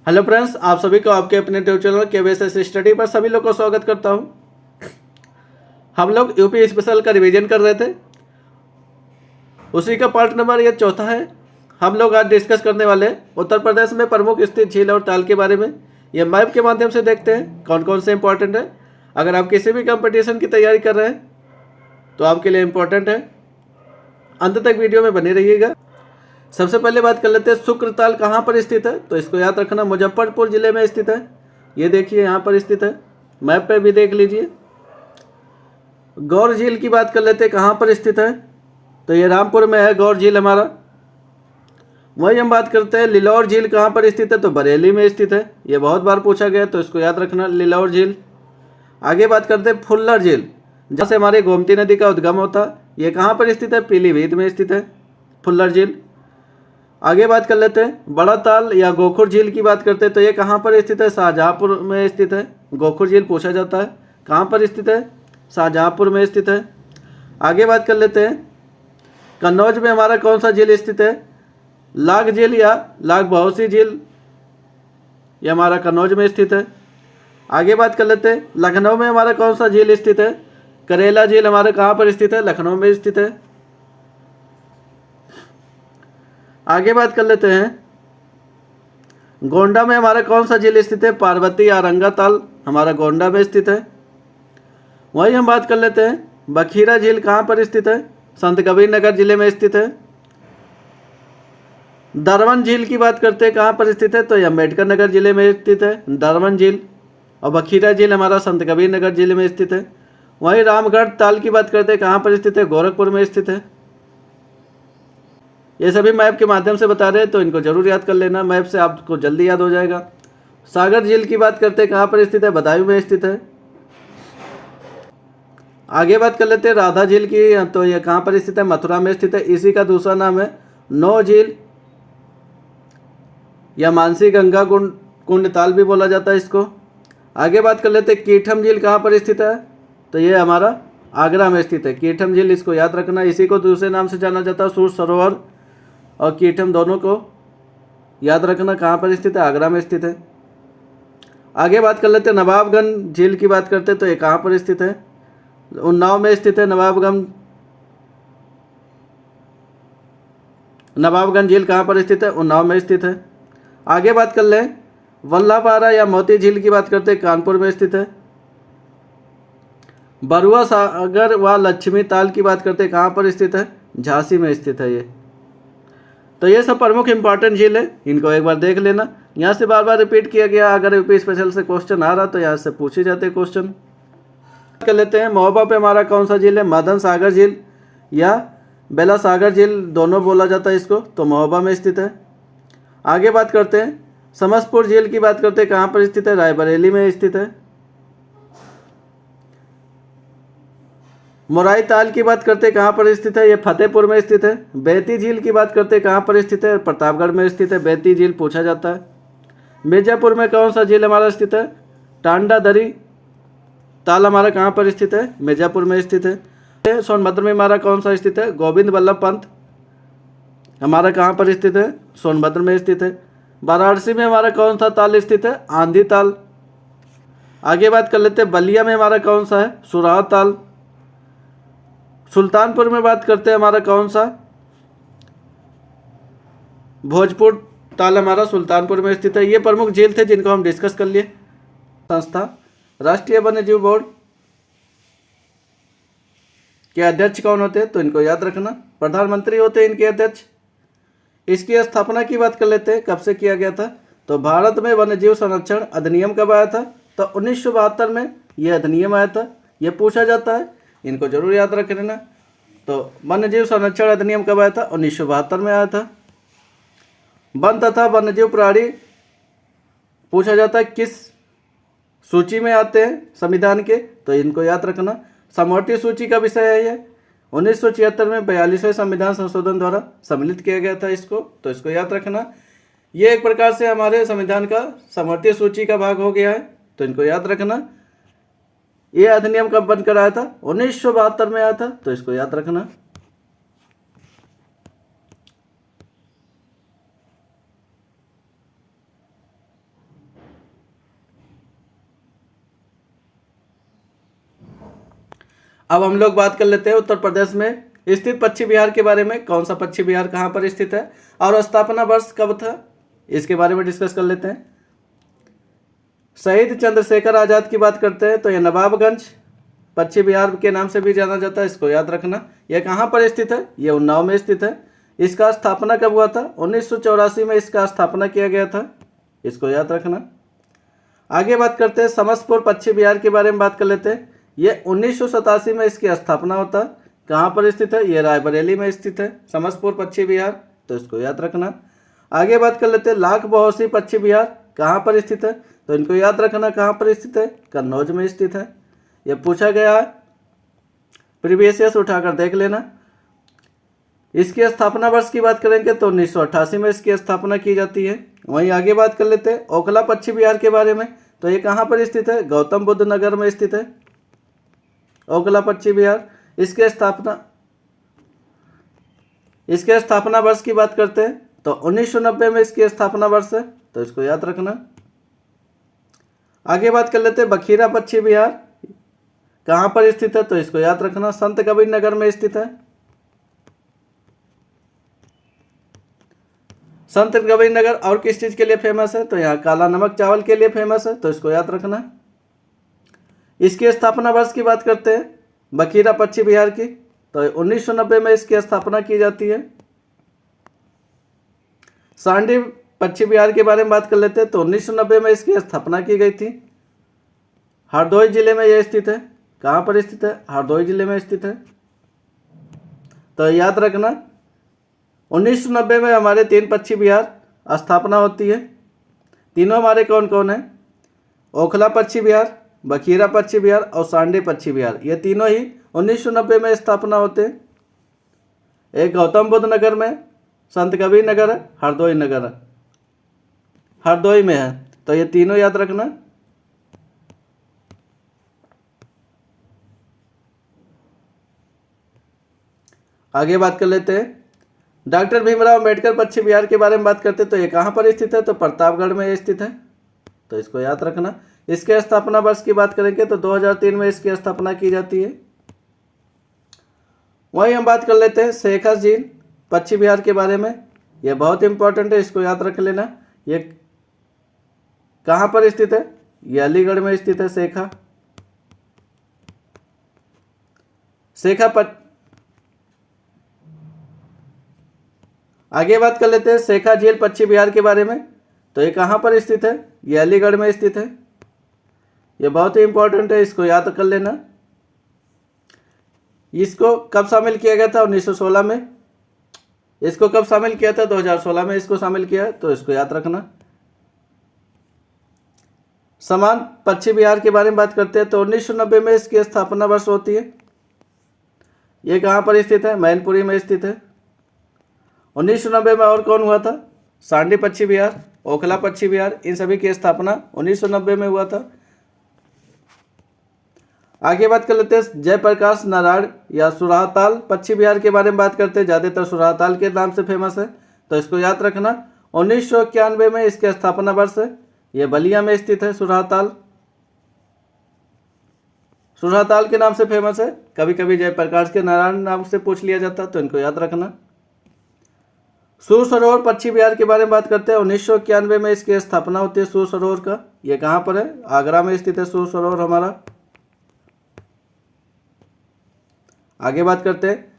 Hello friends, आप सभी को आपके अपने यूट्यूब चैनल KVSS स्टडी पर सभी लोग को स्वागत करता हूं। हम लोग यूपी स्पेशल का रिवीजन कर रहे थे, उसी का पार्ट नंबर ये चौथा है। हम लोग आज डिस्कस करने वाले उत्तर प्रदेश में प्रमुख स्थित झील और ताल के बारे में। ये मैप के माध्यम से देखते हैं कौन कौन से इंपॉर्टेंट है। अगर आप किसी भी कंपटीशन की तैयारी कर रहे हैं तो आपके लिए इम्पोर्टेंट है, अंत तक वीडियो में बने रहिएगा। सबसे पहले बात कर लेते हैं शुक्रताल कहाँ पर स्थित है। तो इसको याद रखना, मुजफ्फरपुर जिले में स्थित है। ये देखिए यहाँ पर स्थित है, मैप पे भी देख लीजिए। गौर झील की बात कर लेते हैं, कहाँ पर स्थित है। तो ये रामपुर में है गौर झील हमारा। वही हम बात करते हैं लिलौर झील कहाँ पर स्थित है। तो बरेली में स्थित है, ये बहुत बार पूछा गया, तो इसको याद रखना लिलौर झील। आगे बात करते हैं फुल्लर झील, जहाँ से हमारी गोमती नदी का उद्गम होता है। ये कहाँ पर स्थित है, पीलीभीत में स्थित है फुल्लर झील। आगे बात कर लेते हैं बड़ा ताल या गोखुर झील की बात करते हैं। तो ये कहाँ पर स्थित है, शाहजहाँपुर में स्थित है। गोखुर झील पूछा जाता है, कहाँ पर स्थित है, शाहजहाँपुर में स्थित है। आगे बात कर लेते हैं कन्नौज में हमारा कौन सा झील स्थित है, लाग झील या लाग बहोसी झील, ये हमारा कन्नौज में स्थित है। आगे बात कर लेते हैं लखनऊ में हमारा कौन सा झील स्थित है, करेला झील हमारा कहाँ पर स्थित है, लखनऊ में स्थित है। आगे बात कर लेते हैं गोंडा में हमारा कौन सा झील स्थित है, पार्वती या रंगा ताल हमारा गोंडा में स्थित है। वहीं हम बात कर लेते हैं बखीरा झील कहाँ पर स्थित है, संत कबीर नगर जिले में स्थित है। दरवन झील की बात करते हैं, कहाँ पर स्थित है। तो यह अम्बेडकर नगर जिले में स्थित है दरवन झील, और बखीरा झील हमारा संत कबीर नगर जिले में स्थित है। वहीं रामगढ़ ताल की बात करते हैं, कहाँ पर स्थित है, गोरखपुर में स्थित है। ये सभी मैप के माध्यम से बता रहे हैं, तो इनको जरूर याद कर लेना, मैप से आपको जल्दी याद हो जाएगा। सागर झील की बात करते हैं, कहाँ पर स्थित है, बदायूं में स्थित है। आगे बात कर लेते हैं राधा झील की। तो यह कहाँ पर स्थित है, मथुरा में स्थित है। इसी का दूसरा नाम है नौ झील या मानसी गंगा कुंड ताल भी बोला जाता है इसको। आगे बात कर लेते हैं कीठम झील कहाँ पर स्थित है। तो ये हमारा आगरा में स्थित है कीठम झील, इसको याद रखना। इसी को दूसरे नाम से जाना जाता है, सूर सरोवर और कीठम दोनों को याद रखना। कहाँ पर स्थित है, आगरा में स्थित है। आगे बात कर लेते हैं नवाबगंज झील की बात करते हैं। तो ये कहाँ पर स्थित है, उन्नाव में स्थित है नवाबगंज झील कहाँ पर स्थित है, उन्नाव में स्थित है। आगे बात कर लें वल्लापारा या मोती झील की बात करते हैं, कानपुर में स्थित है। बरुआ सागर व लक्ष्मी ताल की बात करते हैं, कहाँ पर स्थित है, झांसी में स्थित है ये। तो ये सब प्रमुख इंपॉर्टेंट झील है, इनको एक बार देख लेना। यहाँ से बार बार रिपीट किया गया, अगर यूपी स्पेशल से क्वेश्चन आ रहा तो यहाँ से पूछे जाते क्वेश्चन। कर लेते हैं महोबा पे हमारा कौन सा झील है, मदन सागर झील या बेला सागर झील दोनों बोला जाता है इसको, तो महोबा में स्थित है। आगे बात करते हैं समसपुर झील की बात करते हैं, कहाँ पर स्थित है, रायबरेली में स्थित है। मोराई ताल की बात करते हैं, कहाँ पर स्थित है, ये फतेहपुर में स्थित है। बेती झील की बात करते हैं, कहाँ पर स्थित है, प्रतापगढ़ में स्थित है। बेती झील पूछा जाता है। मिर्जापुर में कौन सा झील हमारा स्थित है, टांडा दरी ताल हमारा कहाँ पर स्थित है, मिर्जापुर में स्थित है। सोनभद्र में हमारा कौन सा स्थित है, गोविंद वल्लभ पंत हमारा कहाँ पर स्थित है, सोनभद्र में स्थित है। वाराणसी में हमारा कौन सा ताल स्थित है, आंधी ताल। आगे बात कर लेते हैं बलिया में हमारा कौन सा है, सुराह ताल। सुल्तानपुर में बात करते हैं हमारा कौन सा, भोजपुर ताल हमारा सुल्तानपुर में स्थित है। ये प्रमुख झील थे जिनको हम डिस्कस कर लिए। संस्था राष्ट्रीय वन्यजीव बोर्ड के अध्यक्ष कौन होते हैं, तो इनको याद रखना, प्रधानमंत्री होते हैं इनके अध्यक्ष। इसकी स्थापना की बात कर लेते हैं, कब से किया गया था। तो भारत में वन्यजीव संरक्षण अधिनियम कब आया था, तो 1972 में यह अधिनियम आया था। यह पूछा जाता है, इनको जरूर याद रख लेना। तो वन्यजीव संरक्षण अधिनियम कब आया था, 1972 में आया था। वन तथा वन्यजीव प्राणी पूछा जाता है किस सूची में आते हैं संविधान के, तो इनको याद रखना। समवर्ती सूची का विषय है ये, 1976 में 42वें संविधान संशोधन द्वारा सम्मिलित किया गया था इसको, तो इसको याद रखना। ये एक प्रकार से हमारे संविधान का समवर्ती सूची का भाग हो गया है, तो इनको याद रखना। ये अधिनियम कब बनकर आया था, 1972 में आया था, तो इसको याद रखना। अब हम लोग बात कर लेते हैं उत्तर प्रदेश में स्थित पश्चिम बिहार के बारे में। कौन सा पश्चिम बिहार कहाँ पर स्थित है और स्थापना वर्ष कब था, इसके बारे में डिस्कस कर लेते हैं। शहीद चंद्रशेखर आज़ाद की बात करते हैं तो ये नवाबगंज पश्चिम बिहार के नाम से भी जाना जाता है, इसको याद रखना। यह कहाँ पर स्थित है, ये उन्नाव में स्थित है। इसका स्थापना कब हुआ था, 1984 में इसका स्थापना किया गया था, इसको याद रखना। आगे बात करते हैं समस्तीपुर पश्चिम बिहार के बारे में बात कर लेते हैं। ये 1987 में इसकी स्थापना होता है। कहाँ पर स्थित है, ये रायबरेली में स्थित है समस्तीपुर पश्चिम बिहार, तो इसको याद रखना। आगे बात कर लेते हैं लाख बहोसी पश्चिम बिहार कहाँ पर स्थित है, तो इनको याद रखना कहाँ पर स्थित है, कन्नौज में स्थित है। यह पूछा गया है, प्रीवियस ईयर उठाकर देख लेना। इसकी स्थापना वर्ष की बात करेंगे तो 1988 में इसकी स्थापना की जाती है। वहीं आगे बात कर लेते हैं ओखला पश्चिम बिहार के बारे में, तो ये कहाँ पर स्थित है, गौतम बुद्ध नगर में स्थित है ओखला पश्चिम बिहार। इसके स्थापना वर्ष की बात करते हैं तो 1990 में इसकी स्थापना वर्ष है, तो इसको याद रखना। आगे बात कर लेते हैं बखीरा पश्चिम बिहार कहाँ पर स्थित है, तो इसको याद रखना, संत कबीर नगर में स्थित है। संत कबीर नगर और किस चीज़ के लिए फेमस है, तो यहाँ काला नमक चावल के लिए फेमस है, तो इसको याद रखना। इसकी स्थापना वर्ष की बात करते हैं बखीरा पश्चिम बिहार की, तो 1990 में इसकी स्थापना की जाती है। सांडी पश्चिम बिहार के बारे में बात कर लेते हैं तो 1990 में इसकी स्थापना की गई थी। हरदोई जिले में यह स्थित है। कहाँ पर स्थित है, हरदोई जिले में स्थित है, तो याद रखना। 1990 में हमारे 3 पश्चिम बिहार स्थापना होती है। तीनों हमारे कौन कौन है, ओखला पश्चिम बिहार, बखीरा पश्चिम बिहार और सांडी पश्चिम बिहार, ये तीनों ही 1990 में स्थापना होते हैं। एक गौतम बुद्ध नगर में, संत कबीर नगर है, हरदोई नगर है, हरदोई में है, तो ये तीनों याद रखना। आगे बात कर लेते हैं डॉक्टर भीमराव अंबेडकर पश्चिम बिहार के बारे में बात करते हैं तो ये कहाँ पर स्थित है, तो प्रतापगढ़ में स्थित है, तो इसको याद रखना। इसके स्थापना वर्ष की बात करेंगे तो 2003 में इसकी स्थापना की जाती है। वहीं हम बात कर लेते हैं शेखर झील पश्चिम बिहार के बारे में। यह बहुत इंपॉर्टेंट है, इसको याद रख लेना। ये कहाँ पर स्थित है, ये अलीगढ़ में स्थित है शेखा। आगे बात कर लेते हैं शेखा झील पश्चिम बिहार के बारे में, तो ये कहाँ पर स्थित है, ये अलीगढ़ में स्थित है। ये बहुत ही इंपॉर्टेंट है, इसको याद कर लेना। इसको कब शामिल किया गया था, 1916 में। इसको कब शामिल किया था, 2016 में इसको शामिल किया है, तो इसको याद रखना। समान पश्चिम बिहार के बारे में बात करते हैं तो 1990 में इसकी स्थापना वर्ष होती है। ये कहाँ पर स्थित है, मैनपुरी में स्थित है। 1990 में और कौन हुआ था, सांडी पश्चिम बिहार, ओखला पश्चिम बिहार, इन सभी की स्थापना 1990 में हुआ था। आगे बात कर लेते हैं जयप्रकाश नारायण या सुराहताल पश्चिम बिहार के बारे में बात करते हैं। ज़्यादातर सुराहताल के नाम से फेमस है, तो इसको याद रखना। 1991 में इसके स्थापना वर्ष है। यह बलिया में स्थित है सुराहताल के नाम से फेमस है। कभी कभी जयप्रकाश के नारायण नाम से पूछ लिया जाता है, तो इनको याद रखना। सूर सरोवर पश्चिम बिहार के बारे में बात करते हैं। 1991 में इसकी स्थापना होती है सूर सरोवर का। यह कहाँ पर है, आगरा में स्थित है सूर सरोवर हमारा। आगे बात करते हैं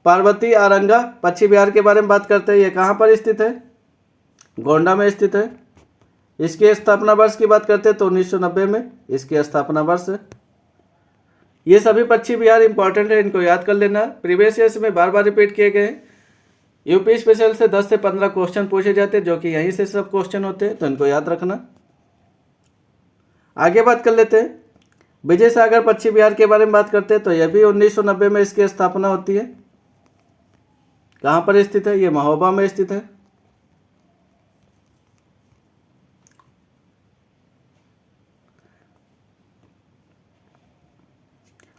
पार्वती आरंगा पश्चिम बिहार के बारे में बात करते हैं। यह कहाँ पर स्थित है, गोंडा में स्थित है। इसकी स्थापना वर्ष की बात करते हैं तो 1990 में इसकी स्थापना वर्ष है। ये सभी पश्चिम बिहार इंपॉर्टेंट है, इनको याद कर लेना। प्रीवियस ईयर्स में बार बार रिपीट किए गए हैं। यूपी स्पेशल से 10 से 15 क्वेश्चन पूछे जाते हैं, जो कि यहीं से सब क्वेश्चन होते हैं, तो इनको याद रखना। आगे बात कर लेते हैं विजय सागर पश्चिम बिहार के बारे में बात करते हैं, तो यह भी 1990 में इसकी स्थापना होती है। कहाँ पर स्थित है, ये महोबा में स्थित है।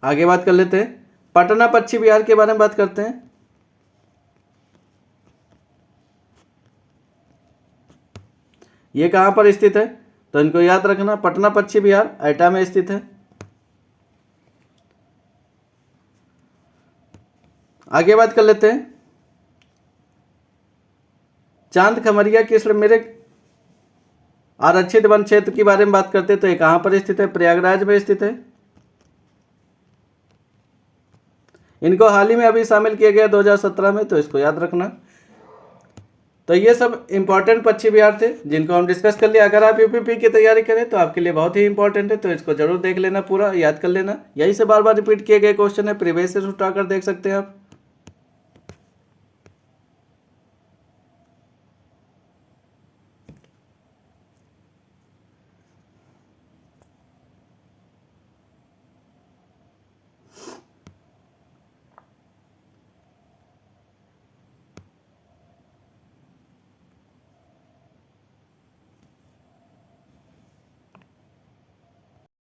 आगे बात कर लेते हैं पटना पश्चिम बिहार के बारे में बात करते हैं। ये कहाँ पर स्थित है, तो इनको याद रखना। पटना पश्चिम बिहार एटा में स्थित है। आगे बात कर लेते हैं। चांद खमरिया कृष्ण मृग आरक्षित वन क्षेत्र के बारे में बात करते हैं तो ये कहाँ पर स्थित है? प्रयागराज में स्थित है। इनको हाल ही में अभी शामिल किया गया 2017 में, तो इसको याद रखना। तो ये सब इंपॉर्टेंट पश्चिम बिहार थे जिनको हम डिस्कस कर लिया। अगर आप यूपीपी की तैयारी करें तो आपके लिए बहुत ही इंपॉर्टेंट है, तो इसको जरूर देख लेना, पूरा याद कर लेना। यही से बार बार रिपीट किए गए क्वेश्चन है, प्रीवियस से उठाकर देख सकते हैं आप।